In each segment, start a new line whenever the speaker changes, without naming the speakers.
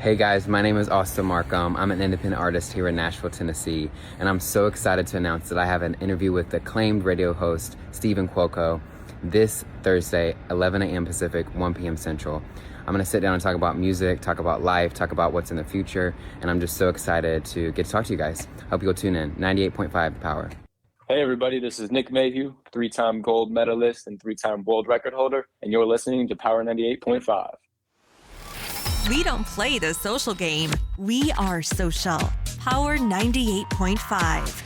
Hey guys, my name is Austin Markham. I'm an independent artist here in Nashville, Tennessee, and I'm so excited to announce that I have an interview with acclaimed radio host Steven Cuoco this Thursday, 11 a.m. Pacific, 1 p.m. Central. I'm going to sit down and talk about music, talk about life, talk about what's in the future, and I'm just so excited to get to talk to you guys. Hope you'll tune in. 98.5 Power.
Hey everybody, this is Nick Mayhew, 3-time gold medalist and 3-time world record holder, and you're listening to Power 98.5.
We don't play the social game. We are social. Power 98.5.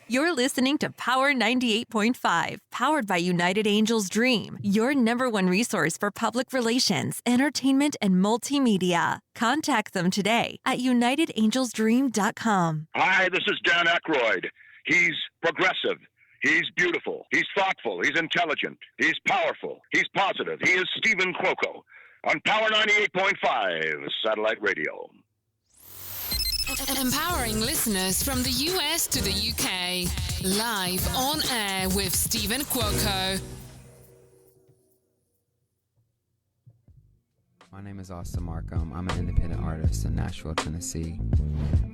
You're listening to Power 98.5, powered by United Angels Dream, your number one resource for public relations, entertainment, and multimedia. Contact them today at unitedangelsdream.com.
Hi, this is Dan Aykroyd. He's progressive. He's beautiful. He's thoughtful. He's intelligent. He's powerful. He's positive. He is Steven Cuoco on Power 98.5 Satellite Radio.
Empowering listeners from the US to the UK. Live on air with Steven Cuoco.
My name is Austin Markham. I'm an independent artist in Nashville, Tennessee.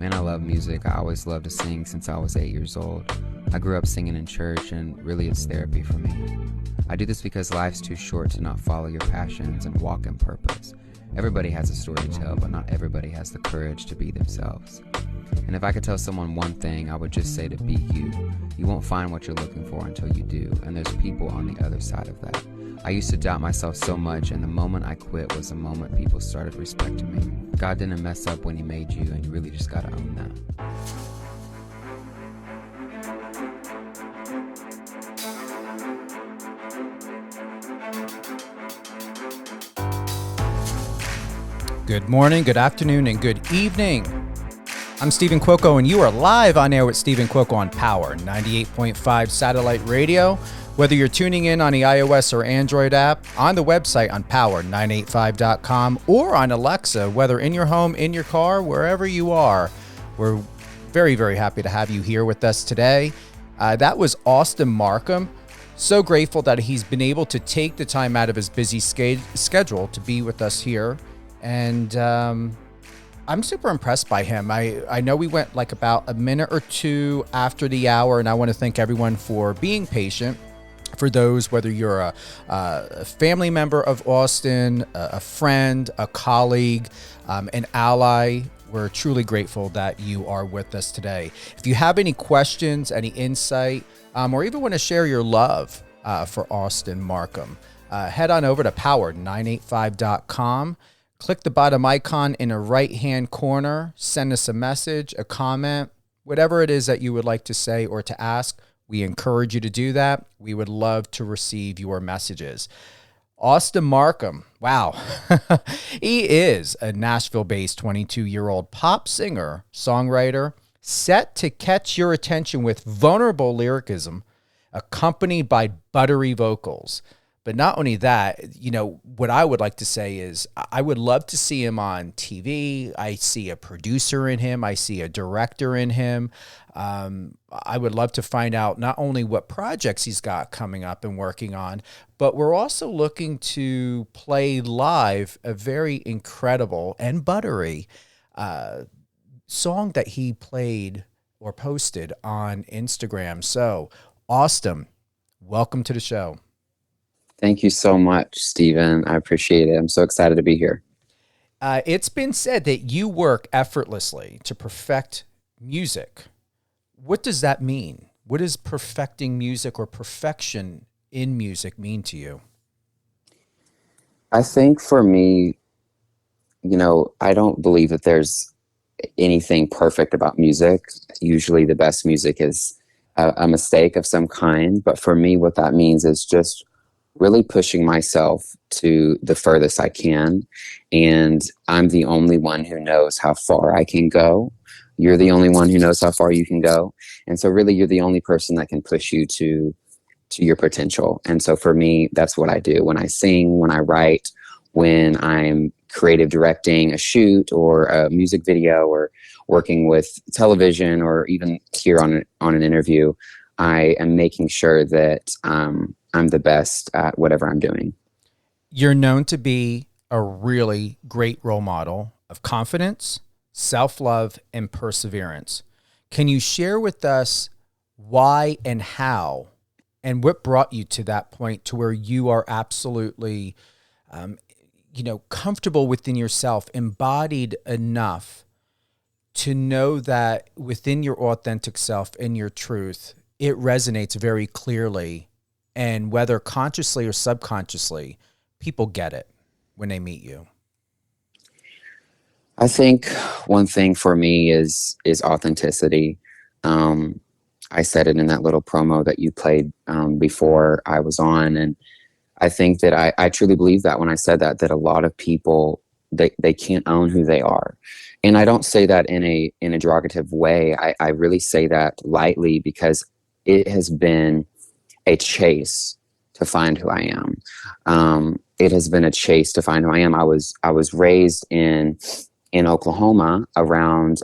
Man, I love music. I always loved to sing since I was 8 years old. I grew up singing in church, and really it's therapy for me. I do this because life's too short to not follow your passions and walk in purpose. Everybody has a story to tell, but not everybody has the courage to be themselves. And if I could tell someone one thing, I would just say to be you. You won't find what you're looking for until you do, and there's people on the other side of that. I used to doubt myself so much, and the moment I quit was the moment people started respecting me. God didn't mess up when he made you, and you really just gotta own that.
Good morning, good afternoon, and good evening. I'm Steven Cuoco, and you are live on air with Steven Cuoco on Power 98.5 Satellite Radio. Whether you're tuning in on the iOS or Android app, on the website on power985.com, or on Alexa, whether in your home, in your car, wherever you are, we're very, very happy to have you here with us today. That was Austin Markham. So grateful that he's been able to take the time out of his busy schedule to be with us here. And I'm super impressed by him. I know we went like about a minute or two after the hour, and I want to thank everyone for being patient. For those, whether you're a family member of Austin, a friend, a colleague, an ally, we're truly grateful that you are with us today. If you have any questions, any insight, or even want to share your love for Austin Markham, head on over to power985.com. Click the bottom icon in the right-hand corner. Send us a message, a comment, whatever it is that you would like to say or to ask. We encourage you to do that. We would love to receive your messages. Austin Markham, wow. He is a Nashville-based 22-year-old pop singer, songwriter, set to catch your attention with vulnerable lyricism, accompanied by buttery vocals. But not only that, you know, what I would like to say is I would love to see him on TV. I see a producer in him. I see a director in him. I would love to find out not only what projects he's got coming up and working on, but we're also looking to play live a very incredible and buttery song that he played or posted on Instagram. So, Austin, welcome to the show.
Thank you so much, Steven. I appreciate it. I'm so excited to be here.
It's been said that you work effortlessly to perfect music. What does that mean? What does perfecting music or perfection in music mean to you?
I think for me, you know, I don't believe that there's anything perfect about music. Usually the best music is a mistake of some kind. But for me, what that means is just really pushing myself to the furthest I can. And I'm the only one who knows how far I can go. You're the only one who knows how far you can go. And so really you're the only person that can push you to your potential. And so for me, that's what I do when I sing, when I write, when I'm creative directing a shoot or a music video or working with television or even here on an interview. I am making sure that I'm the best at whatever I'm doing.
You're known to be a really great role model, a of confidence, self-love, and perseverance. Can you share with us why and how, and what brought you to that point to where you are absolutely, comfortable within yourself, embodied enough to know that within your authentic self and your truth, it resonates very clearly, and whether consciously or subconsciously, people get it when they meet you?
I think one thing for me is authenticity. I said it in that little promo that you played before I was on, and I think that I truly believe that when I said that a lot of people, they can't own who they are. And I don't say that in a derogative way. I really say that lightly, because it has been a chase to find who I am. It has been a chase to find who I am. I was raised in Oklahoma around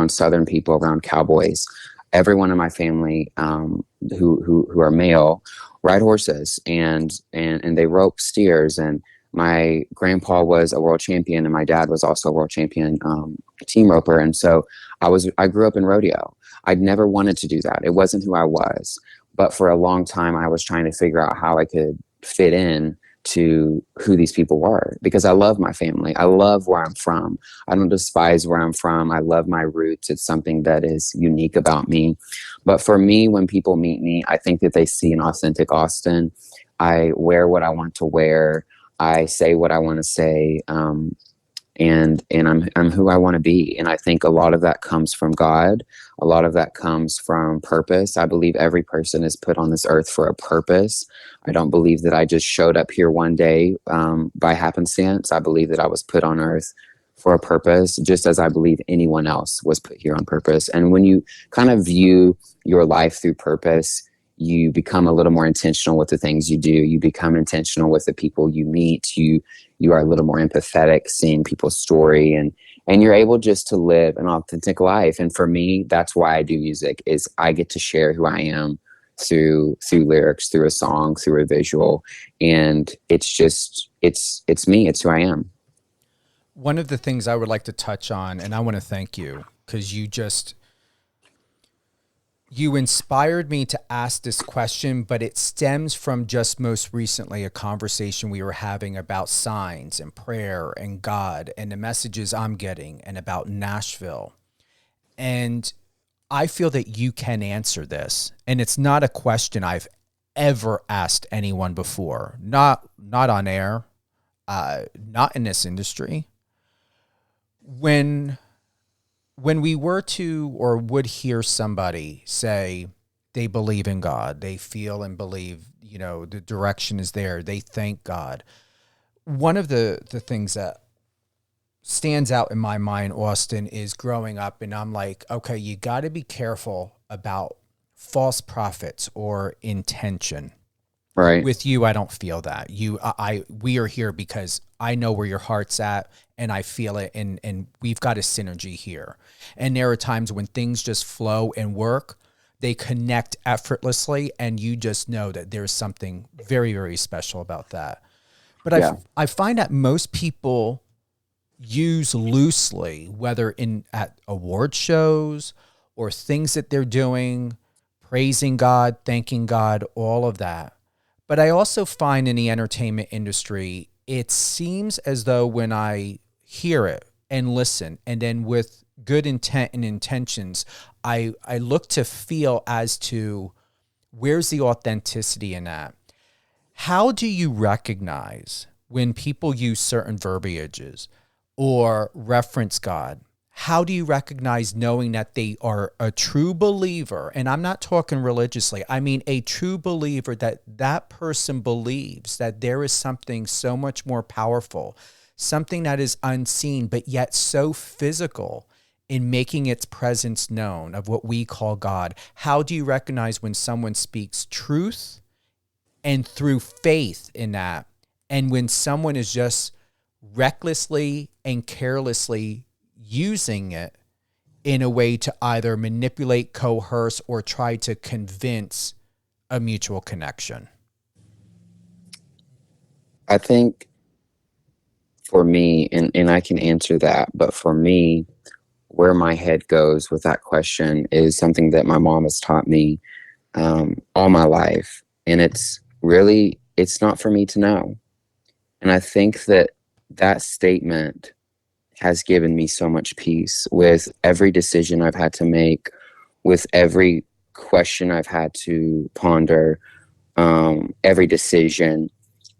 Southern people, around cowboys. Everyone in my family who are male ride horses and they rope steers. And my grandpa was a world champion, and my dad was also a world champion team roper. And so I grew up in rodeo. I'd never wanted to do that. It wasn't who I was. But for a long time, I was trying to figure out how I could fit in to who these people were, because I love my family. I love where I'm from. I don't despise where I'm from. I love my roots. It's something that is unique about me. But for me, when people meet me, I think that they see an authentic Austin. I wear what I want to wear. I say what I want to say. And I'm who I want to be. And I think a lot of that comes from God. A lot of that comes from purpose. I believe every person is put on this earth for a purpose. I don't believe that I just showed up here one day by happenstance. I believe that I was put on earth for a purpose, just as I believe anyone else was put here on purpose. And when you kind of view your life through purpose, you become a little more intentional with the things you do. You become intentional with the people you meet. You are a little more empathetic, seeing people's story, and you're able just to live an authentic life. And for me, that's why I do music, is I get to share who I am through lyrics, through a song, through a visual. And it's just, it's me, it's who I am.
One of the things I would like to touch on, and I want to thank you, because you inspired me to ask this question, but it stems from just most recently a conversation we were having about signs and prayer and God and the messages I'm getting, and about Nashville. And I feel that you can answer this. And it's not a question I've ever asked anyone before. Not on air, not in this industry. When we were to or would hear somebody say they believe in God, they feel and believe, the direction is there, they thank God. One of the things that stands out in my mind, Austin, is growing up, and I'm like, okay, you got to be careful about false prophets or intention.
Right.
With you, I don't feel that. We are here because I know where your heart's at, and I feel it, and we've got a synergy here. And there are times when things just flow and work, they connect effortlessly, and you just know that there's something very, very special about that. But I find that most people use loosely, whether at award shows or things that they're doing, praising God, thanking God, all of that. But I also find in the entertainment industry, it seems as though when I hear it and listen, and then with good intent and intentions, I look to feel as to where's the authenticity in that. How do you recognize when people use certain verbiages or reference God? How do you recognize knowing that they are a true believer? And I'm not talking religiously. I mean a true believer, that person believes that there is something so much more powerful, something that is unseen, but yet so physical in making its presence known, of what we call God. How do you recognize when someone speaks truth and through faith in that, and when someone is just recklessly and carelessly using it in a way to either manipulate, coerce, or try to convince a mutual connection?
I think for me, and I can answer that, but for me, where my head goes with that question is something that my mom has taught me all my life. And it's not for me to know. And I think that that statement has given me so much peace with every decision I've had to make, with every question I've had to ponder, every decision,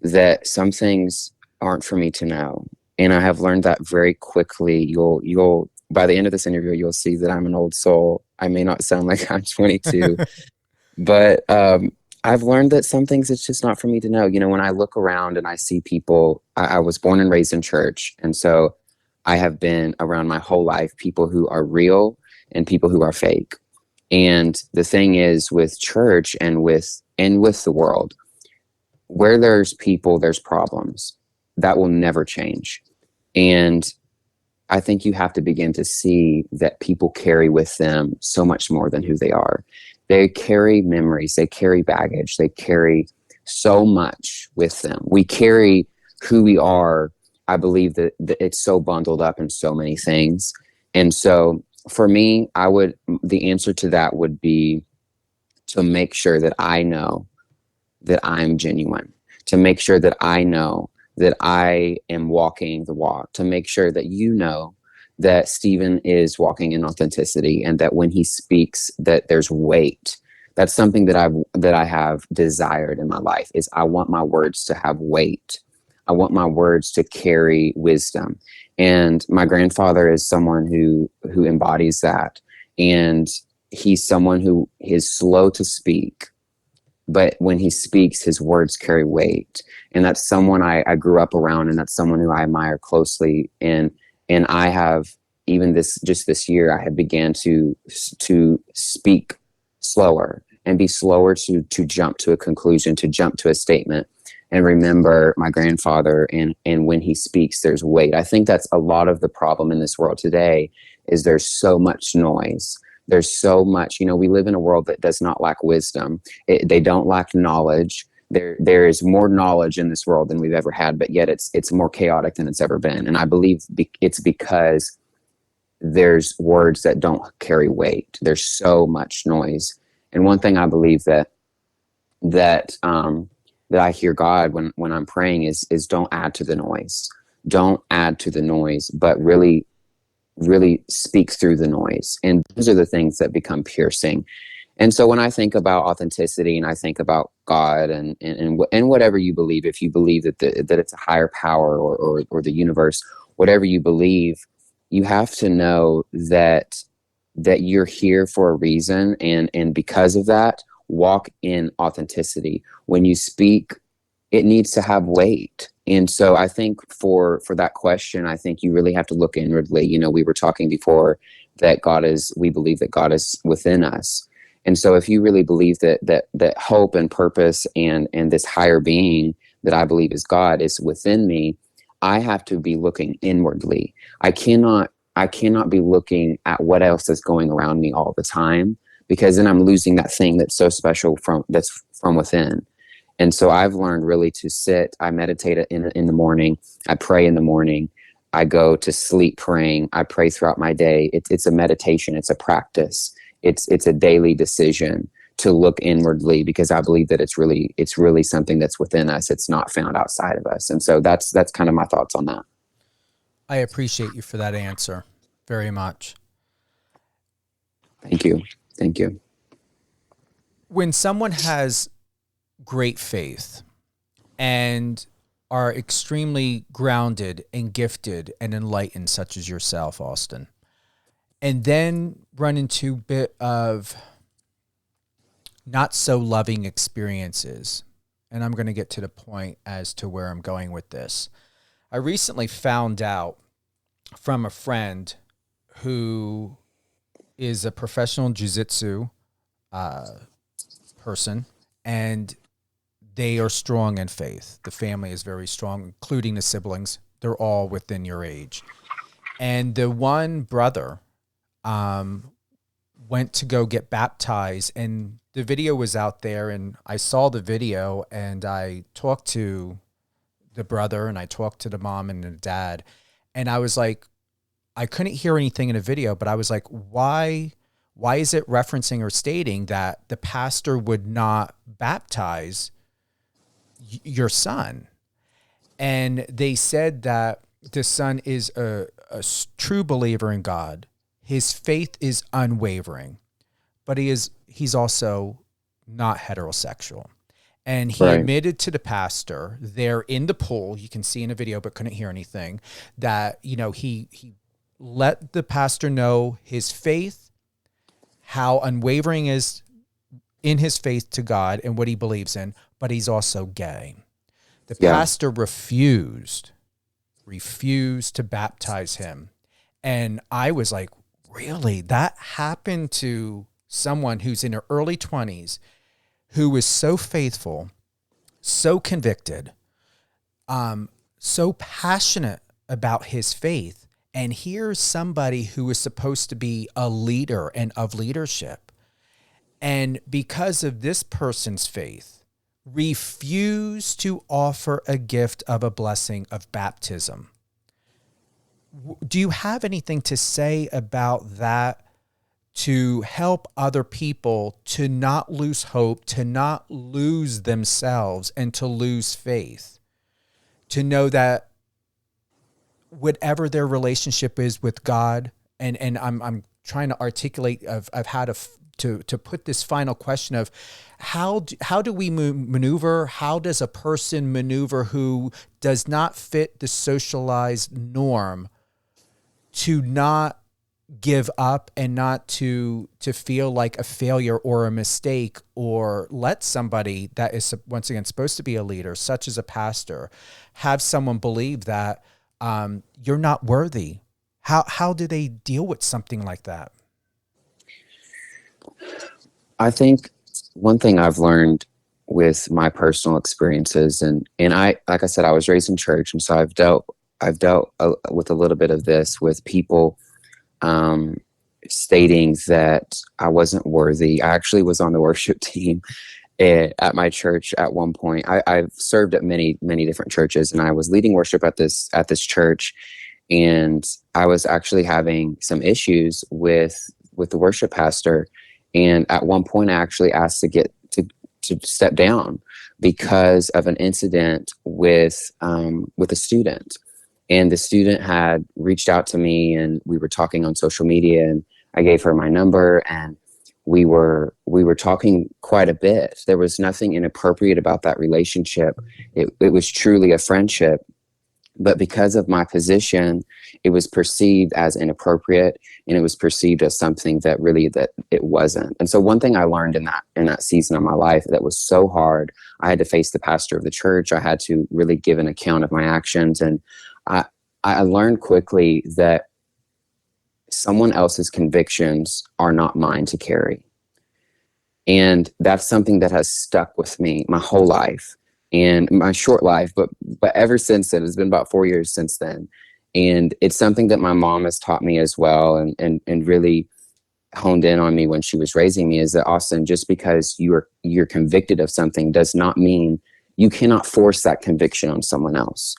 that some things aren't for me to know. And I have learned that very quickly. You'll by the end of this interview, you'll see that I'm an old soul. I may not sound like I'm 22, but I've learned that some things it's just not for me to know. You know, when I look around and I see people, I was born and raised in church. And so I have been around my whole life, people who are real and people who are fake. And the thing is with church and with the world, where there's people, there's problems. That will never change. And I think you have to begin to see that people carry with them so much more than who they are. They carry memories, they carry baggage, they carry so much with them. We carry who we are. I believe that it's so bundled up in so many things. And so for me, the answer to that would be to make sure that I know that I'm genuine, to make sure that I know that I am walking the walk, to make sure that you know that Steven is walking in authenticity, and that when he speaks, that there's weight. That's something that I have desired in my life, is I want my words to have weight. I want my words to carry wisdom. And my grandfather is someone who embodies that. And he's someone who is slow to speak, but when he speaks, his words carry weight. And that's someone I grew up around, and that's someone who I admire closely. And I have, even this year, I have began to speak slower and be slower to jump to a conclusion, to jump to a statement, and remember my grandfather. And when he speaks, there's weight. I think that's a lot of the problem in this world today, is there's so much noise. There's so much, we live in a world that does not lack wisdom. They don't lack knowledge. There is more knowledge in this world than we've ever had, but yet it's more chaotic than it's ever been. And I believe it's because there's words that don't carry weight. There's so much noise. And one thing I believe that I hear God when I'm praying is don't add to the noise. Don't add to the noise, but really speak through the noise. And those are the things that become piercing. And so when I think about authenticity, and I think about God and whatever you believe, if you believe that it's a higher power or the universe, whatever you believe, you have to know that you're here for a reason. And because of that, walk in authenticity. When you speak, it needs to have weight. And so I think for that question, I think you really have to look inwardly. We were talking before that we believe that God is within us. And so if you really believe that hope and purpose and this higher being that I believe is God is within me, I have to be looking inwardly. I cannot be looking at what else is going around me all the time, because then I'm losing that thing that's so special that's from within. And so I've learned really to sit. I meditate in the morning. I pray in the morning. I go to sleep praying. I pray throughout my day. It's a meditation. It's a practice. It's a daily decision to look inwardly, because I believe that it's really something that's within us. It's not found outside of us. And so that's kind of my thoughts on that.
I appreciate you for that answer very much.
Thank you. Thank you.
When someone has great faith and are extremely grounded and gifted and enlightened, such as yourself, Austin, and then run into a bit of not so loving experiences, and I'm going to get to the point as to where I'm going with this. I recently found out from a friend who is a professional jiu-jitsu person, and they are strong in faith. The family is very strong, including the siblings. They're all within your age. And the one brother went to go get baptized, and the video was out there, and I saw the video, and I talked to the brother and I talked to the mom and the dad, and I was like, I couldn't hear anything in the video, but I was like, why is it referencing or stating that the pastor would not baptize your son? And they said that the son is a true believer in God. His faith is unwavering, but he's also not heterosexual. And he admitted to the pastor there in the pool, you can see in a video, but couldn't hear anything, that, he let the pastor know his faith, how unwavering is in his faith to God and what he believes in, but he's also gay. The pastor refused to baptize him. And I was like, really? That happened to someone who's in her early 20s, who was so faithful, so convicted, so passionate about his faith. And here's somebody who is supposed to be a leader and of leadership. And because of this person's faith, refused to offer a gift of a blessing of baptism. Do you have anything to say about that, to help other people to not lose hope, to not lose themselves, and to lose faith? To know that whatever their relationship is with God, and I'm trying to articulate of how to put this final question of how do we maneuver? How does a person maneuver who does not fit the socialized norm to not give up and not to feel like a failure or a mistake, or let somebody that is once again supposed to be a leader, such as a pastor, have someone believe that you're not worthy? How do they deal with something like that?
I think one thing I've learned with my personal experiences, and I, like I said, I was raised in church, and so I've dealt with a little bit of this with people stating that I wasn't worthy. I actually was on the worship team at my church at one point. I've served at many different churches, and I was leading worship at this church, and I was actually having some issues with the worship pastor. And at one point, I actually asked to get to step down because of an incident with a student. And the student had reached out to me, and we were talking on social media, and I gave her my number, and we were talking quite a bit. There was nothing inappropriate about that relationship. It was truly a friendship. But because of my position, it was perceived as inappropriate, and it was perceived as something that it wasn't. And so one thing I learned in that season of my life that was so hard, I had to face the pastor of the church. I had to really give an account of my actions. And I learned quickly that someone else's convictions are not mine to carry. And that's something that has stuck with me my whole life. And my short life, but ever since then, it's been about 4 years since then. And it's something that my mom has taught me as well, and really honed in on me when she was raising me, is that, Austin, just because you're convicted of something does not mean you cannot force that conviction on someone else.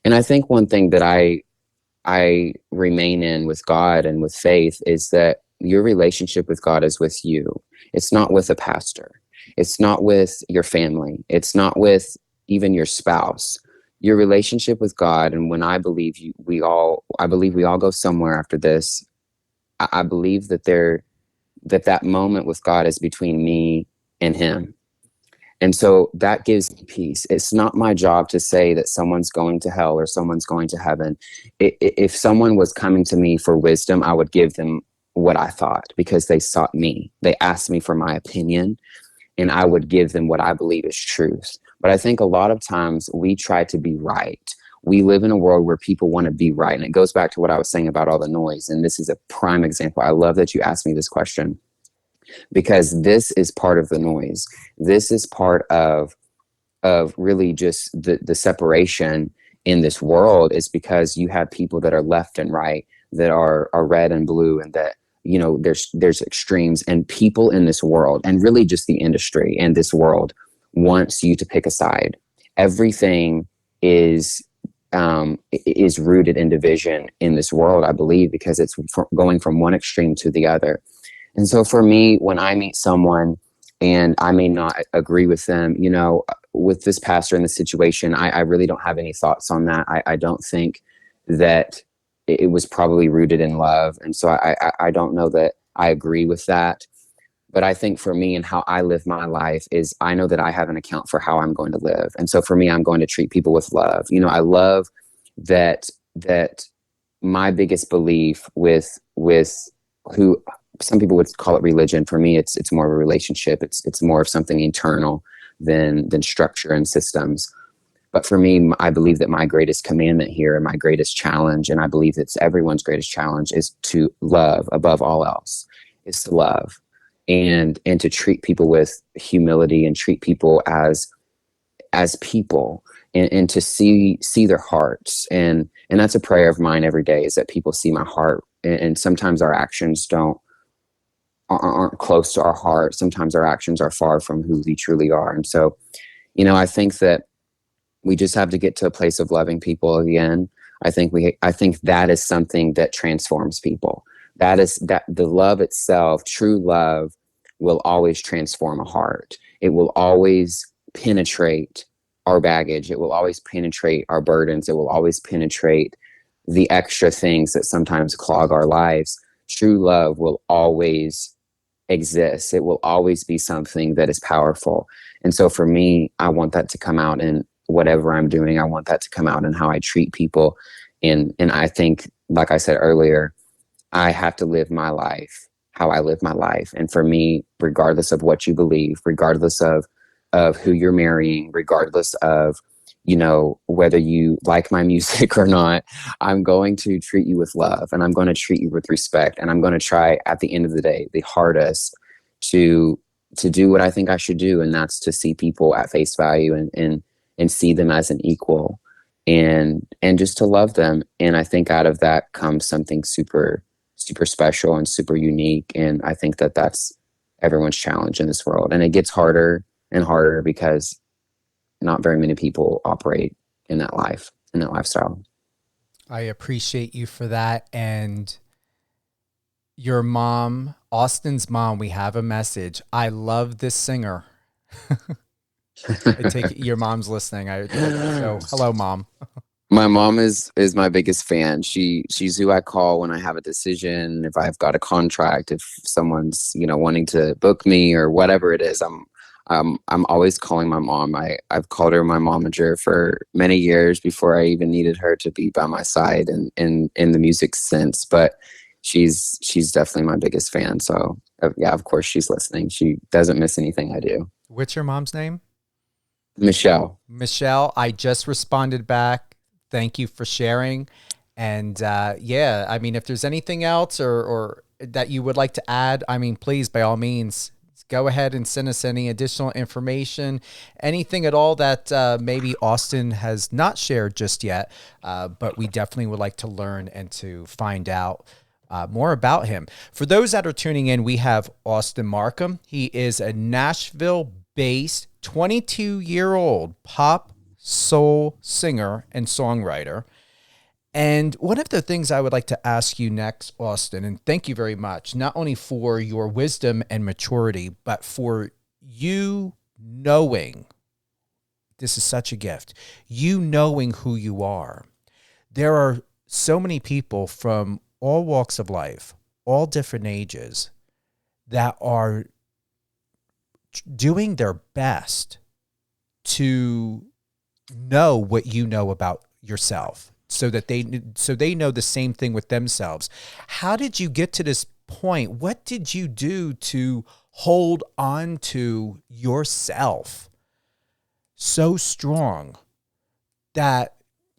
And I think one thing that I remain in with God and with faith is that your relationship with God is with you. It's not with a pastor. It's not with your family. It's not with even your spouse. Your relationship with God, and when I believe we all go somewhere after this. I believe that that moment with God is between me and Him. And so that gives me peace. It's not my job to say that someone's going to hell or someone's going to heaven. If someone was coming to me for wisdom, I would give them what I thought, because they sought me. They asked me for my opinion, and I would give them what I believe is truth. But I think a lot of times we try to be right. We live in a world where people want to be right. And it goes back to what I was saying about all the noise. And this is a prime example. I love that you asked me this question, because this is part of the noise. This is part of really just the separation in this world, is because you have people that are left and right, that are red and blue, and that, there's extremes, and people in this world, and really just the industry and this world, wants you to pick a side. Everything is rooted in division in this world, I believe, because it's going from one extreme to the other. And so for me, when I meet someone and I may not agree with them, you know, with this pastor in the situation, I really don't have any thoughts on that. I don't think that it was probably rooted in love. And so I don't know that I agree with that. But I think for me and how I live my life is I know that I have an account for how I'm going to live. And so for me, I'm going to treat people with love. You know, I love that my biggest belief with who some people would call it religion. For me, it's more of a relationship. It's more of something internal than structure and systems. But for me, I believe that my greatest commandment here and my greatest challenge, and I believe it's everyone's greatest challenge, is to love above all else, is to love and to treat people with humility and treat people as people and to see their hearts. And that's a prayer of mine every day, is that people see my heart. And sometimes our actions aren't close to our heart. Sometimes our actions are far from who we truly are. And so, you know, I think that we just have to get to a place of loving people again. I think that is something that transforms people. That the love itself, true love, will always transform a heart. It will always penetrate our baggage. It will always penetrate our burdens. It will always penetrate the extra things that sometimes clog our lives. True love will always exist. It will always be something that is powerful. And so for me, I want that to come out in whatever I'm doing. I want that to come out in how I treat people. And I think, like I said earlier, I have to live my life how I live my life. And for me, regardless of what you believe, regardless of who you're marrying, regardless of, you know, whether you like my music or not, I'm going to treat you with love, and I'm going to treat you with respect. And I'm going to try, at the end of the day, the hardest to do what I think I should do. And that's to see people at face value and see them as an equal and just to love them. And I think out of that comes something super special and super unique. And I think that that's everyone's challenge in this world. And it gets harder and harder because not very many people operate in that lifestyle.
I appreciate you for that. And your mom, Austin's mom, we have a message. I love this singer. I take it your mom's listening. So hello, Mom.
My mom is my biggest fan. She's who I call when I have a decision, if I've got a contract, if someone's, you know, wanting to book me or whatever it is. I'm always calling my mom. I've called her my momager for many years before I even needed her to be by my side and in the music sense. But she's definitely my biggest fan. So yeah, of course she's listening. She doesn't miss anything I do.
What's your mom's name?
Michelle.
Michelle, I just responded back. Thank you for sharing. And yeah, I mean, if there's anything else or that you would like to add, I mean, please, by all means, go ahead and send us any additional information, anything at all that maybe Austin has not shared just yet, but we definitely would like to learn and to find out more about him. For those that are tuning in, we have Austin Markham. He is a Nashville-based 22-year-old pop soul singer and songwriter. And one of the things I would like to ask you next, Austin, and thank you very much, not only for your wisdom and maturity, but for you knowing, this is such a gift, you knowing who you are. There are so many people from all walks of life, all different ages, that are doing their best to know what you know about yourself, so that they know the same thing with themselves. How did you get to this point? What did you do to hold on to yourself so strong that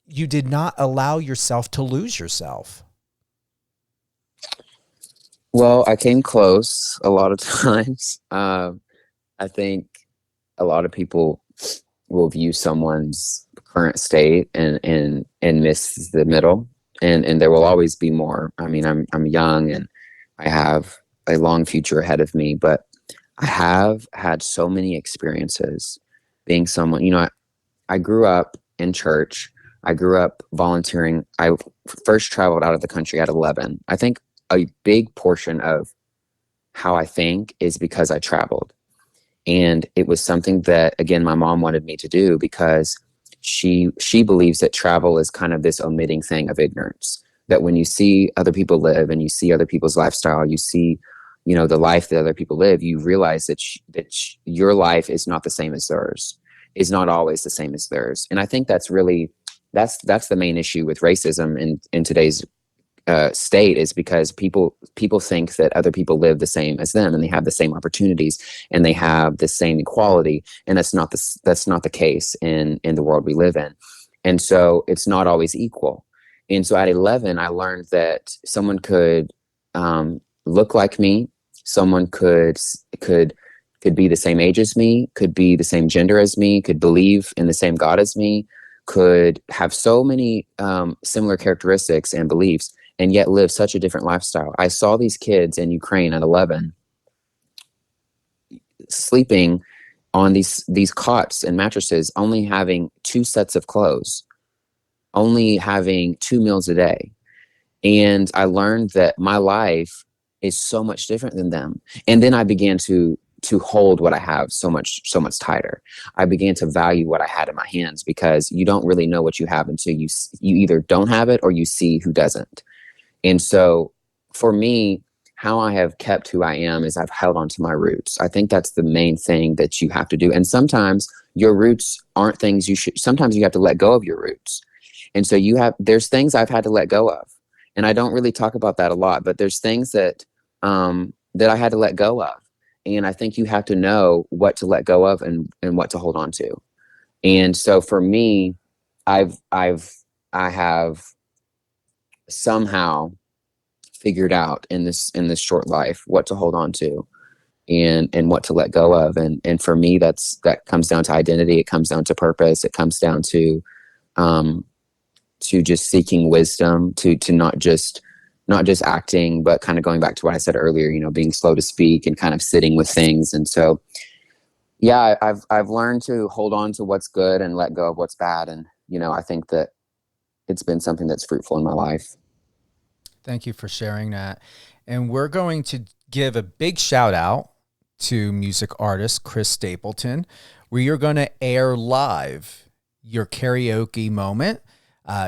you did not allow yourself to lose yourself?
Well, I came close a lot of times. I think a lot of people will view someone's current state and miss the middle, and there will always be more. I mean, I'm young and I have a long future ahead of me, but I have had so many experiences being someone, you know, I grew up in church. I grew up volunteering. I first traveled out of the country at 11. I think a big portion of how I think is because I traveled. And it was something that, again, my mom wanted me to do because she believes that travel is kind of this omitting thing of ignorance. That when you see other people live and you see other people's lifestyle, you see, the life that other people live, you realize that your life is not the same as theirs, is not always the same as theirs. And I think that's really, that's the main issue with racism in today's state, is because people think that other people live the same as them and they have the same opportunities and they have the same equality, and that's not the case in the world we live in. And so it's not always equal. And so at 11, I learned that someone could look like me, someone could be the same age as me, could be the same gender as me, could believe in the same God as me, could have so many similar characteristics and beliefs, and yet live such a different lifestyle. I saw these kids in Ukraine at 11 sleeping on these cots and mattresses, only having 2 sets of clothes, only having 2 meals a day. And I learned that my life is so much different than them. And then I began to hold what I have so much tighter. I began to value what I had in my hands, because you don't really know what you have until you either don't have it or you see who doesn't. And so for me, how I have kept who I am is I've held on to my roots. I think that's the main thing that you have to do. And sometimes your roots aren't things sometimes you have to let go of your roots. And so there's things I've had to let go of. And I don't really talk about that a lot, but there's things that I had to let go of. And I think you have to know what to let go of and what to hold on to. And so for me, I have somehow figured out in this short life what to hold on to and what to let go of. And for me, that comes down to identity. It comes down to purpose. It comes down to just seeking wisdom, to not just acting, but kind of going back to what I said earlier, being slow to speak and kind of sitting with things. And so, yeah, I've learned to hold on to what's good and let go of what's bad. And, I think that it's been something that's fruitful in my life.
Thank you for sharing that. And we're going to give a big shout out to music artist Chris Stapleton, where you're going to air live your karaoke moment.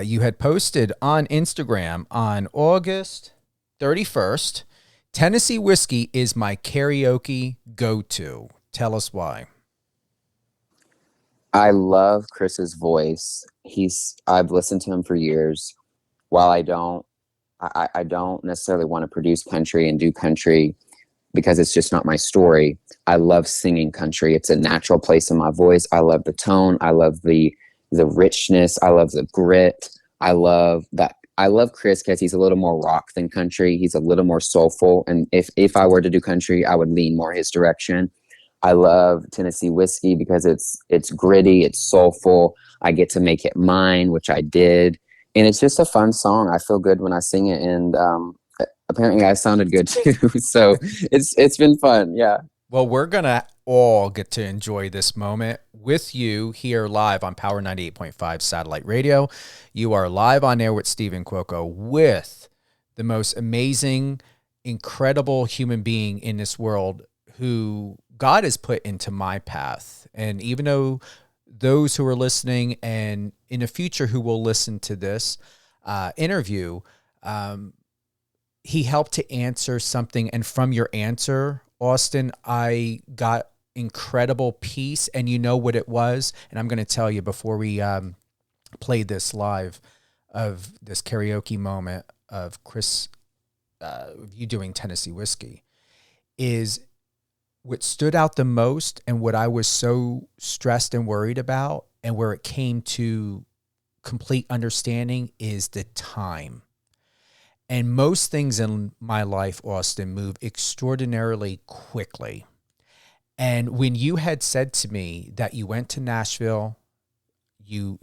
You had posted on Instagram on August 31st, Tennessee Whiskey is my karaoke go-to. Tell us why.
I love Chris's voice. I've listened to him for years. While I don't necessarily want to produce country and do country because it's just not my story, I love singing country. It's a natural place in my voice. I love the tone. I love the richness. I love the grit. I love that. I love Chris because he's a little more rock than country. He's a little more soulful. And if I were to do country, I would lean more his direction. I love Tennessee Whiskey because it's gritty, it's soulful. I get to make it mine, which I did. And it's just a fun song. I feel good when I sing it. And apparently I sounded good too. So it's been fun. Yeah.
Well, we're going to all get to enjoy this moment with you here live on Power 98.5 Satellite Radio. You are live on air with Steven Cuoco, with the most amazing, incredible human being in this world who God has put into my path. And even though those who are listening and in the future who will listen to this interview, he helped to answer something. And from your answer, Austin, I got incredible peace, and you know what it was. And I'm going to tell you before we play this live of this karaoke moment of Chris, you doing Tennessee Whiskey, is what stood out the most and what I was so stressed and worried about, and where it came to complete understanding, is the time. And most things in my life, Austin, move extraordinarily quickly. And when you had said to me that you went to Nashville, you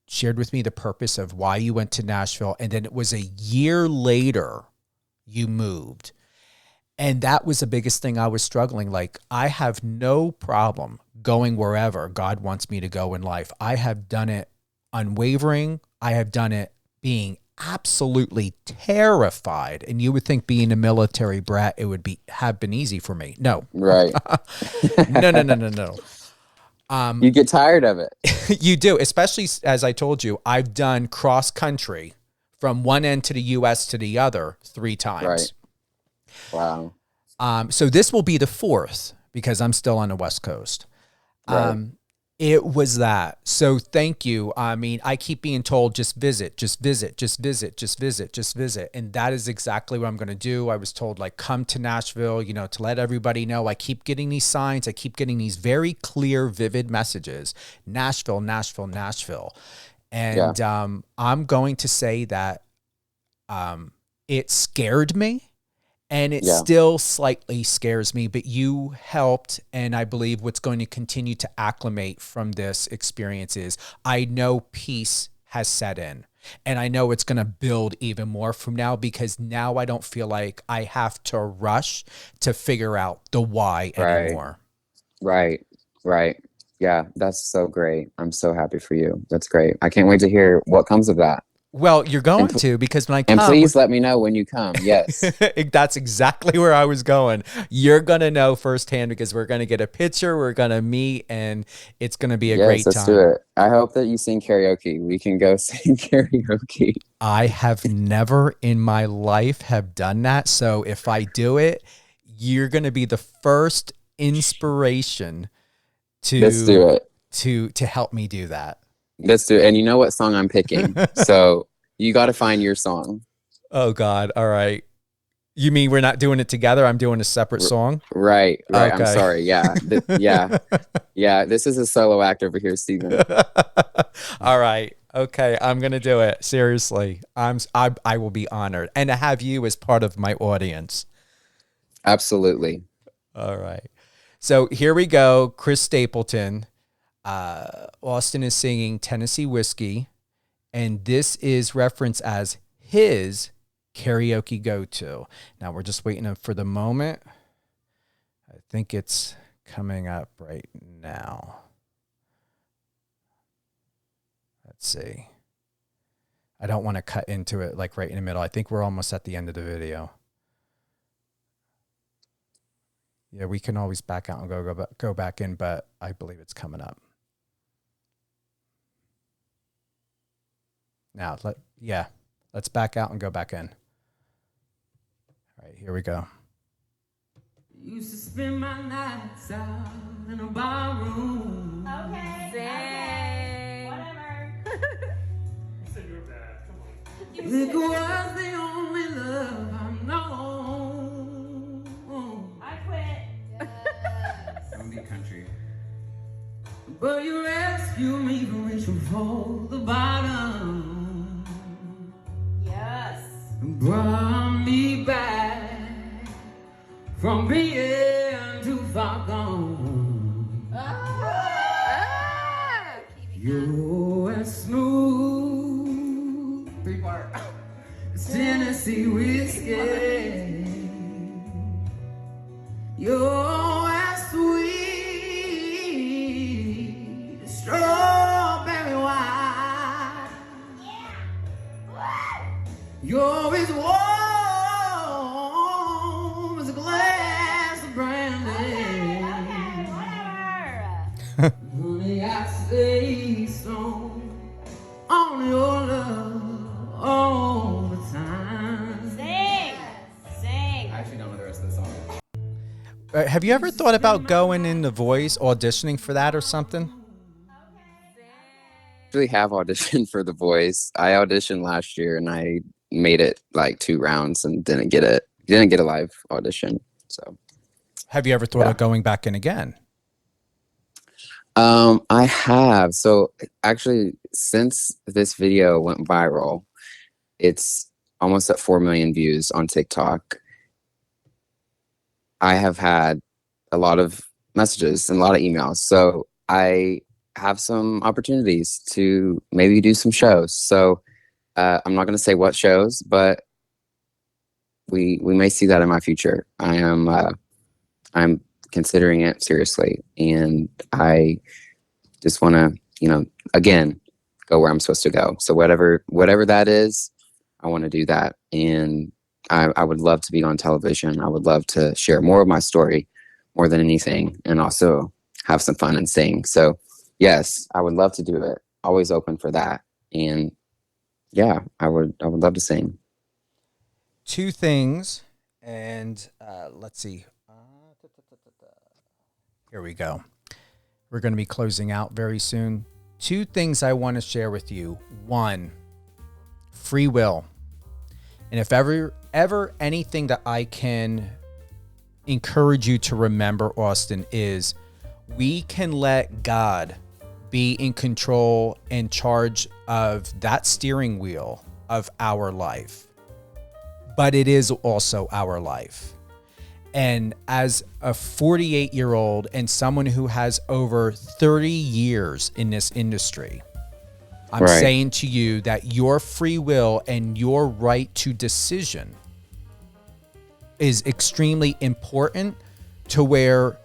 shared with me the purpose of why you went to Nashville, and then it was a year later you moved. And that was the biggest thing I was struggling. Like, I have no problem going wherever God wants me to go in life. I have done it unwavering. I have done it being absolutely terrified. And you would think being a military brat, it would have been easy for me. No.
Right.
No.
You get tired of it.
You do, especially as I told you, I've done cross country from one end to the US to the other 3 times.
Right. Wow.
So this will be the 4th because I'm still on the West Coast.
Right.
It was that. So thank you. I mean, I keep being told, just visit. And that is exactly what I'm going to do. I was told, like, come to Nashville, to let everybody know. I keep getting these signs. I keep getting these very clear, vivid messages. Nashville. And I'm going to say that it scared me. And it still slightly scares me, but you helped, and I believe what's going to continue to acclimate from this experience is I know peace has set in, and I know it's going to build even more from now because now I don't feel like I have to rush to figure out the why anymore.
Right. Yeah, that's so great. I'm so happy for you. That's great. I can't wait to hear what comes of that.
Well, you're going to, because when I come...
And please let me know when you come. Yes.
That's exactly where I was going. You're going to know firsthand because we're going to get a picture, we're going to meet, and it's going to be a great time. Yes, let's do
it. I hope that you sing karaoke. We can go sing karaoke.
I have never in my life have done that. So if I do it, you're going to be the first inspiration to...
Let's do it.
To help me do that.
Let's do it. And you know what song I'm picking. So you got to find your song.
Oh, God. All right. You mean we're not doing it together? I'm doing a separate song?
Right.
Okay.
I'm sorry. Yeah. Yeah. This is a solo act over here, Steven.
All right. Okay. I'm going to do it. Seriously. I will be honored. And to have you as part of my audience.
Absolutely.
All right. So here we go. Chris Stapleton. Austin is singing Tennessee Whiskey, and this is referenced as his karaoke go-to. Now we're just waiting for the moment. I think it's coming up right now. Let's see. I don't want to cut into it like right in the middle. I think we're almost at the end of the video. Yeah, we can always back out and go back in, but I believe it's coming up. Now, let's back out and go back in. All right, here we go.
Used to spend my nights out in a bar room.
Okay.
Sing.
Whatever.
You said you were bad. Come on. Liquor was the only love I've known.
I quit.
Yes.
Don't be country.
But you rescued me from reaching for the bottom.
Yes.
And brought me back from being too far gone. You're as smooth
3-part
as Tennessee whiskey. You're as sweet as strawberry wine.
Yeah.
You're as warm as a glass of brandy.
Okay, whatever.
Honey, I stay so on your love all the time.
Sing.
I actually don't know the rest of the song.
Have you ever thought about going in The Voice, auditioning for that or something?
Actually have auditioned for The Voice. I auditioned last year and I made it like 2 rounds and didn't get a live audition. So
have you ever thought of going back in again?
I have. So actually, since this video went viral, it's almost at 4 million views on TikTok. I have had a lot of messages and a lot of emails. So I have some opportunities to maybe do some shows. So I'm not going to say what shows, but we may see that in my future. I'm considering it seriously, and I just want to, again, go where I'm supposed to go. So whatever that is, I want to do that. And I would love to be on television. I would love to share more of my story more than anything, and also have some fun and sing. So yes, I would love to do it. Always open for that. And yeah, I would love to sing.
Two things, and let's see. Here we go. We're going to be closing out very soon. Two things I want to share with you. One, free will. And if ever anything that I can encourage you to remember, Austin, is we can let God be in control and charge of that steering wheel of our life. But it is also our life. And as a 48-year-old and someone who has over 30 years in this industry, I'm
Right.
saying to you that your free will and your right to decision is extremely important, to where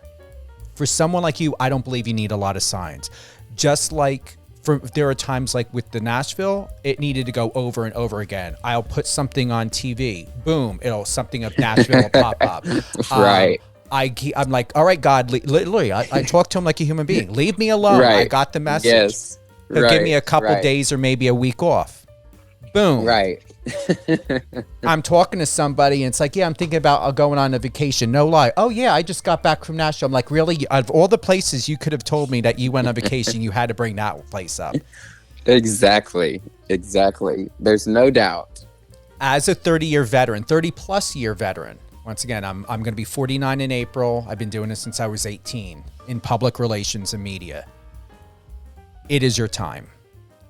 for someone like you, I don't believe you need a lot of signs. Just like there are times like with the Nashville, it needed to go over and over again. I'll put something on TV, boom, something of Nashville will pop up.
Right.
I'm like, all right, God, literally, I talk to him like a human being. Leave me alone.
Right.
I got the message.
Yes.
He'll give me a couple days or maybe a week off. Boom.
Right.
I'm talking to somebody and it's like, yeah, I'm thinking about going on a vacation. No lie. Oh yeah, I just got back from Nashville. I'm like, really? Out of all the places you could have told me that you went on vacation, you had to bring that place up.
Exactly. There's no doubt.
As a 30 plus year veteran, once again, I'm going to be 49 in April. I've been doing this since I was 18 in public relations and media. It is your time.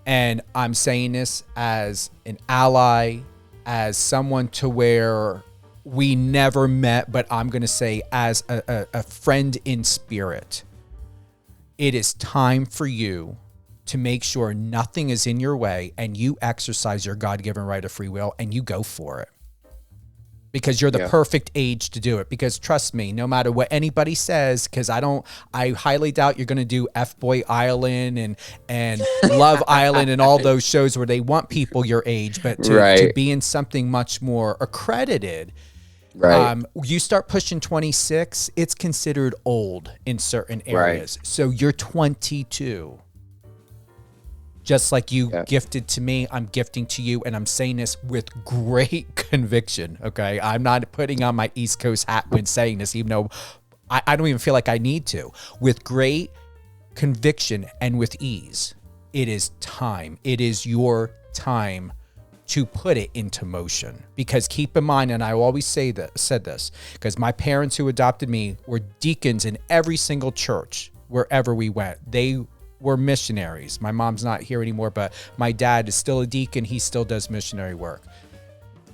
And I'm saying this as an ally, as someone to where we never met, but I'm going to say as a friend in spirit. It is time for you to make sure nothing is in your way and you exercise your God-given right of free will and you go for it. Because you're the perfect age to do it. Because trust me, no matter what anybody says, because I highly doubt you're going to do F-Boy Island and Love Island and all those shows where they want people your age, but to be in something much more accredited.
Right.
You start pushing 26, it's considered old in certain areas.
Right.
So you're 22. Just like you gifted to me, I'm gifting to you, and I'm saying this with great conviction, okay? I'm not putting on my East Coast hat when saying this, even though I don't even feel like I need to. With great conviction and with ease, it is time. It is your time to put it into motion. Because keep in mind, and I always said this, because my parents who adopted me were deacons in every single church wherever we went. They were missionaries. My mom's not here anymore, but my dad is still a deacon. He still does missionary work.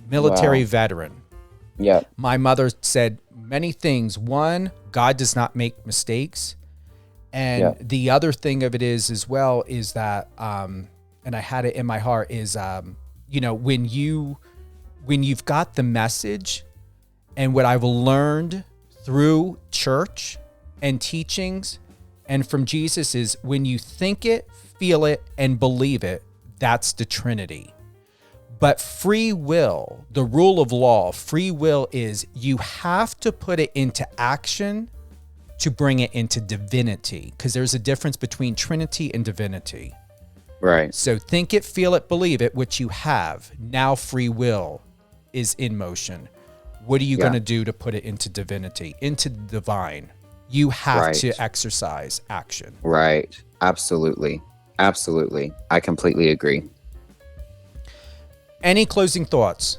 Military veteran.
Yeah.
My mother said many things. One, God does not make mistakes. And the other thing of it is as well is that, and I had it in my heart is, when you've got the message, and what I've learned through church and teachings and from Jesus is when you think it, feel it, and believe it, that's the Trinity. But free will, the rule of law, free will is you have to put it into action to bring it into divinity, because there's a difference between Trinity and divinity.
Right.
So think it, feel it, believe it, which you have. Now free will is in motion. What are you going to do to put it into divinity, into the divine? You have to exercise action.
Right. Absolutely. I completely agree.
Any closing thoughts?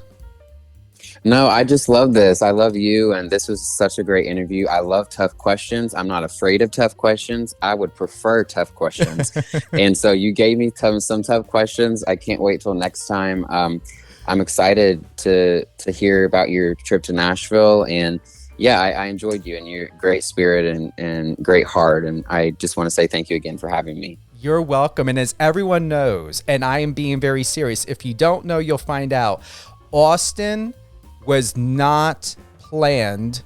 No, I just love this. I love you. And this was such a great interview. I love tough questions. I'm not afraid of tough questions. I would prefer tough questions. And so you gave me some tough questions. I can't wait till next time. I'm excited to hear about your trip to Nashville. And I enjoyed you and your great spirit and great heart. And I just want to say thank you again for having me.
You're welcome. And as everyone knows, and I am being very serious, if you don't know, you'll find out. Austin was not planned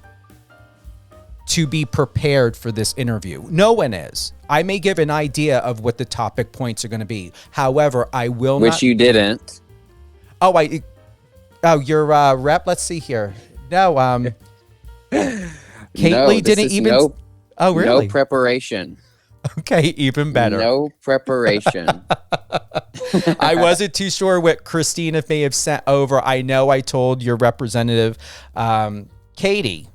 to be prepared for this interview. No one is. I may give an idea of what the topic points are going to be. However, I will not.
Which you didn't.
Oh, your rep. Let's see here. No, Kaylee didn't even. Oh, really?
No preparation.
Okay, even better.
No preparation.
I wasn't too sure what Christina may have sent over. I know I told your representative, Katie.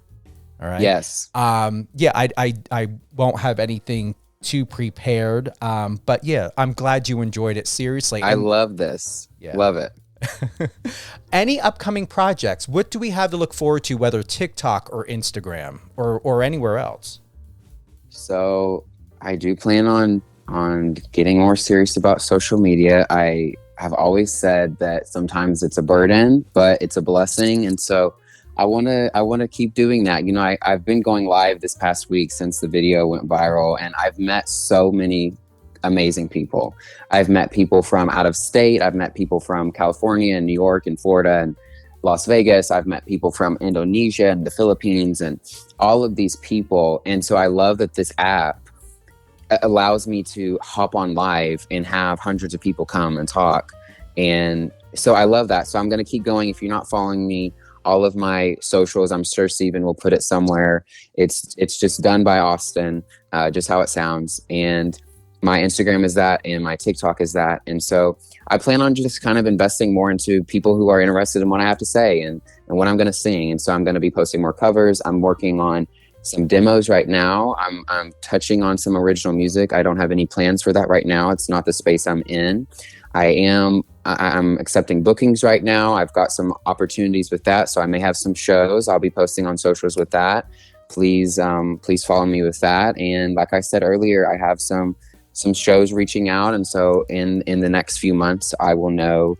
All right.
Yes.
Yeah, I won't have anything too prepared. But yeah, I'm glad you enjoyed it. Seriously.
I love this.
Yeah.
Love it.
Any upcoming projects? What do we have to look forward to, whether TikTok or Instagram or anywhere else?
So I do plan on getting more serious about social media. I have always said that sometimes it's a burden, but it's a blessing. And so I want to keep doing that. You know, I've been going live this past week since the video went viral, and I've met so many amazing people. I've met people from out of state. I've met people from California and New York and Florida and Las Vegas. I've met people from Indonesia and the Philippines and all of these people. And so I love that this app allows me to hop on live and have hundreds of people come and talk. And so I love that. So I'm going to keep going. If you're not following me, all of my socials, I'm sure Steven will put it somewhere. It's just done by Austin, just how it sounds. And my Instagram is that, and my TikTok is that. And so I plan on just kind of investing more into people who are interested in what I have to say and what I'm going to sing. And so I'm going to be posting more covers. I'm working on some demos right now. I'm touching on some original music. I don't have any plans for that right now. It's not the space I'm in. I'm accepting bookings right now. I've got some opportunities with that. So I may have some shows I'll be posting on socials with that. Please follow me with that. And like I said earlier, I have some shows reaching out. And so in the next few months, I will know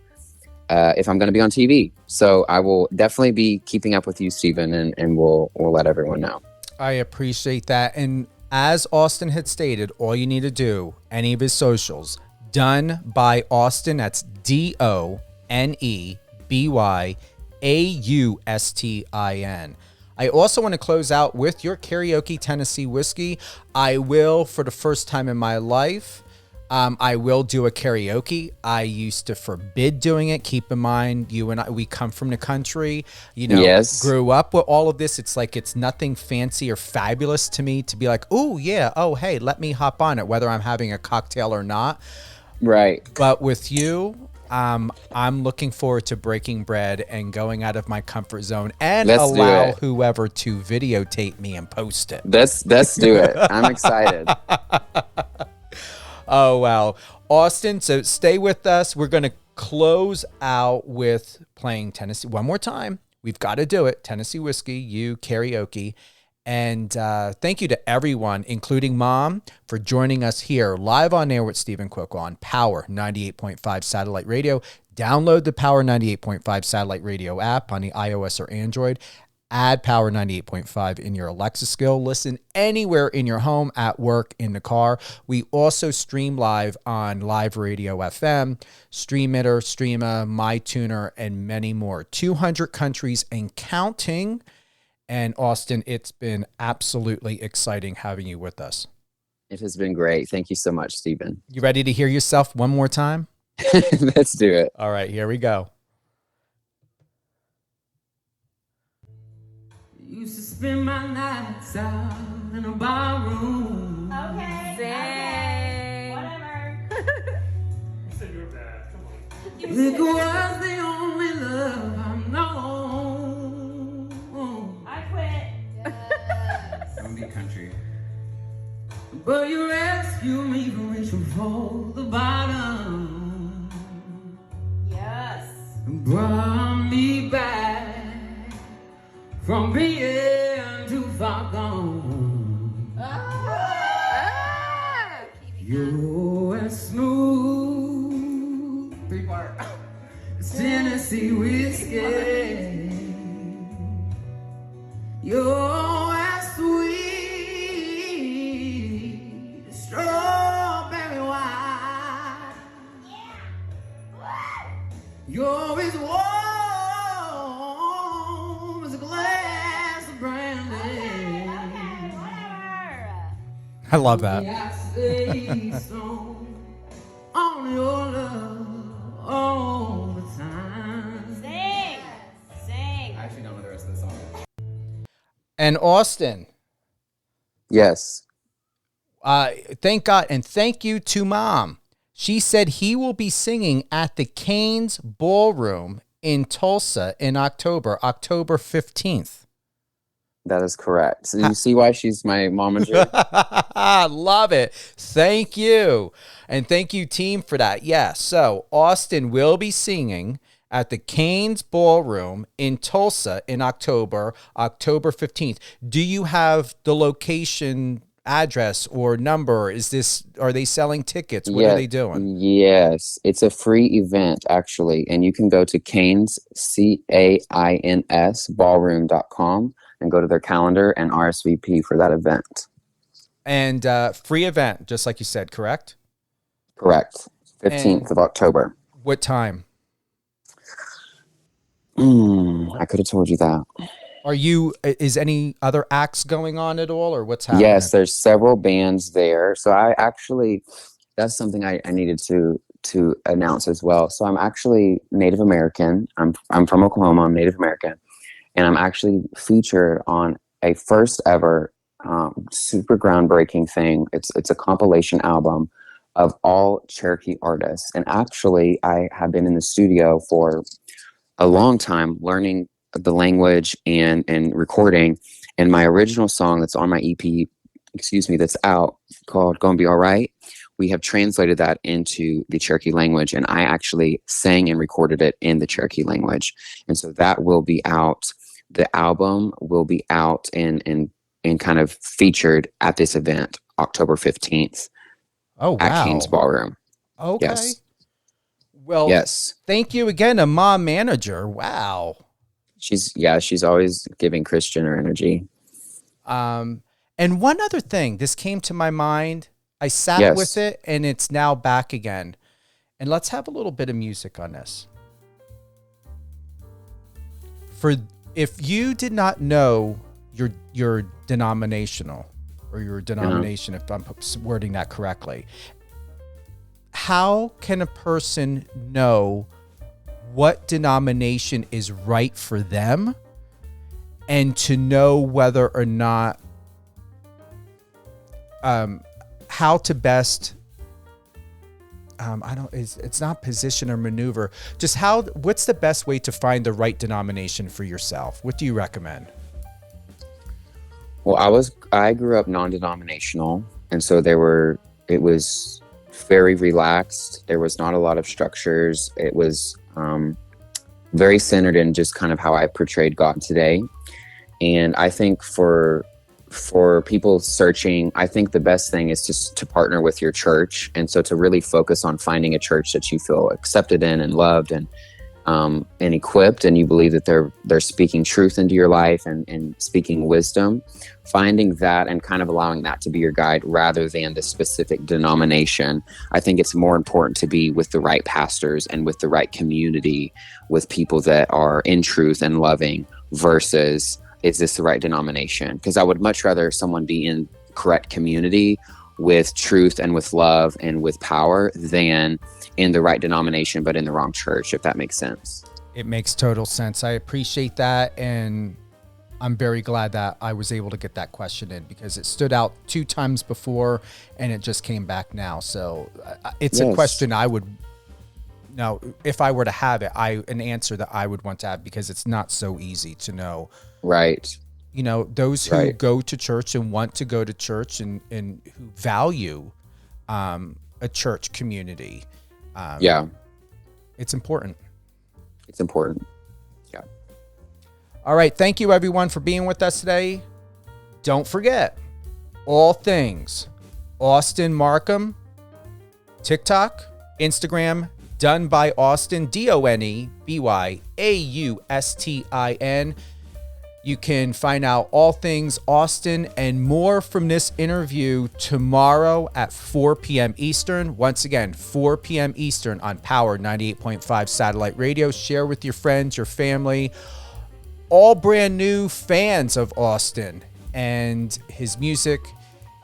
if I'm going to be on TV. So I will definitely be keeping up with you, Steven, and we'll let everyone know.
I appreciate that. And as Austin had stated, all you need to do, any of his socials, done by Austin. That's DONEBYAUSTIN. I also want to close out with your karaoke Tennessee whiskey. I will, for the first time in my life, I will do a karaoke. I used to forbid doing it. Keep in mind, you and I, we come from the country, you know,
yes.
Grew up with all of this. It's like, it's nothing fancy or fabulous to me to be like, oh yeah, oh hey, let me hop on it, whether I'm having a cocktail or not.
Right.
But with you, I'm looking forward to breaking bread and going out of my comfort zone and allow whoever to videotape me and post it.
Let's do it. I'm excited.
Oh, wow. Austin, so stay with us. We're going to close out with playing Tennessee one more time. We've got to do it. Tennessee Whiskey, you karaoke. And thank you to everyone, including Mom, for joining us here live on air with Steven Cuoco on Power 98.5 Satellite Radio. Download the Power 98.5 Satellite Radio app on the iOS or Android. Add Power 98.5 in your Alexa skill. Listen anywhere in your home, at work, in the car. We also stream live on Live Radio FM, Streamitter, Streama, MyTuner, and many more. 200 countries and counting. And Austin, it's been absolutely exciting having you with us.
It has been great. Thank you so much, Steven.
You ready to hear yourself one more time?
Let's do it.
All right, here we go.
Used to spend my nights out in a bar room.
Okay.
Sing.
Whatever.
You said you were bad. Come on. Liquor was the only love I've known.
I quit.
Don't be country.
But you rescued me from reaching for the bottom.
Yes.
And brought me back from being too far gone. You're as smooth
3-part.
as Tennessee whiskey. You're as sweet as strawberry wine. You're as warm as a glass of brandy.
I love that.
I stay so on your love all the time.
Sing. Sing.
I actually don't know the rest of the song.
And Austin,
Yes.
thank God and thank you to Mom. She said he will be singing at the Canes Ballroom in Tulsa in October 15th.
That is correct. So you see why she's my momager?
Love it. Thank you. And thank you, team, for that. Yeah. So Austin will be singing at the Canes Ballroom in Tulsa in October 15th. Do you have the location, address, or number? Are they selling tickets? What are they doing?
Yes. It's a free event, actually. And you can go to Canes, CAINS, ballroom.com and go to their calendar and RSVP for that event.
And free event, just like you said, correct?
Correct. 15th of October.
What time?
I could have told you that.
Is any other acts going on at all, or what's happening?
Yes, there's several bands there. So that's something I needed to announce as well. So I'm actually Native American. I'm from Oklahoma. I'm Native American. And I'm actually featured on a first ever super groundbreaking thing. It's a compilation album of all Cherokee artists. And actually, I have been in the studio for a long time learning the language and recording. And my original song that's on my EP, that's out, called Gonna Be Alright, we have translated that into the Cherokee language, and I actually sang and recorded it in the Cherokee language. And so that will be out. The album will be out and kind of featured at this event, October 15th.
Oh, wow.
At Canes Ballroom.
Okay.
Yes.
Well,
yes.
Thank you again, a mom manager. Wow.
She's always giving Christian her energy.
And one other thing, this came to my mind. I sat with it, and it's now back again. And let's have a little bit of music on this. If you did not know your denominational or your denomination, if I'm wording that correctly, how can a person know what denomination is right for them and to know whether or not how to best it's not position or maneuver, just what's the best way to find the right denomination for yourself? What do you recommend?
Well, I grew up non-denominational, and so it was very relaxed. There was not a lot of structures. It was very centered in just kind of how I portrayed God today. And I think for people searching, I think the best thing is just to partner with your church. And so to really focus on finding a church that you feel accepted in and loved and equipped, and you believe that they're speaking truth into your life and speaking wisdom, finding that and kind of allowing that to be your guide rather than the specific denomination. I think it's more important to be with the right pastors and with the right community, with people that are in truth and loving versus, is this the right denomination? Because I would much rather someone be in correct community with truth and with love and with power than in the right denomination but in the wrong church, if that makes sense.
It makes total sense. I appreciate that, and I'm very glad that I was able to get that question in because it stood out 2 times before and it just came back now. So it's a question I would, now if I were to have it, an answer that I would want to have, because it's not so easy to know. Right. You know, those who go to church and want to go to church and who value a church community. It's important.
It's important. Yeah.
All right. Thank you, everyone, for being with us today. Don't forget, all things Austin Markham, TikTok, Instagram, Done by Austin, DONEBYAUSTIN. You can find out all things Austin and more from this interview tomorrow at 4 p.m. Eastern. Once again, 4 p.m. Eastern on Power 98.5 Satellite Radio. Share with your friends, your family, all brand new fans of Austin and his music,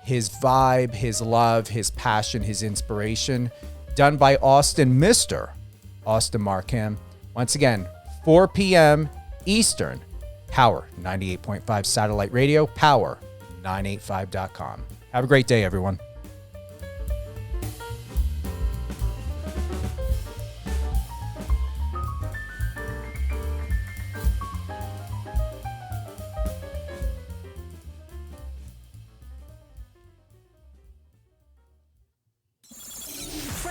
his vibe, his love, his passion, his inspiration, done by Mr. Austin Markham. Once again, 4 p.m. Eastern, Power 98.5 Satellite Radio, power985.com. Have a great day, everyone.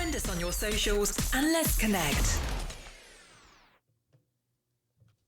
Friend us on your socials and let's connect.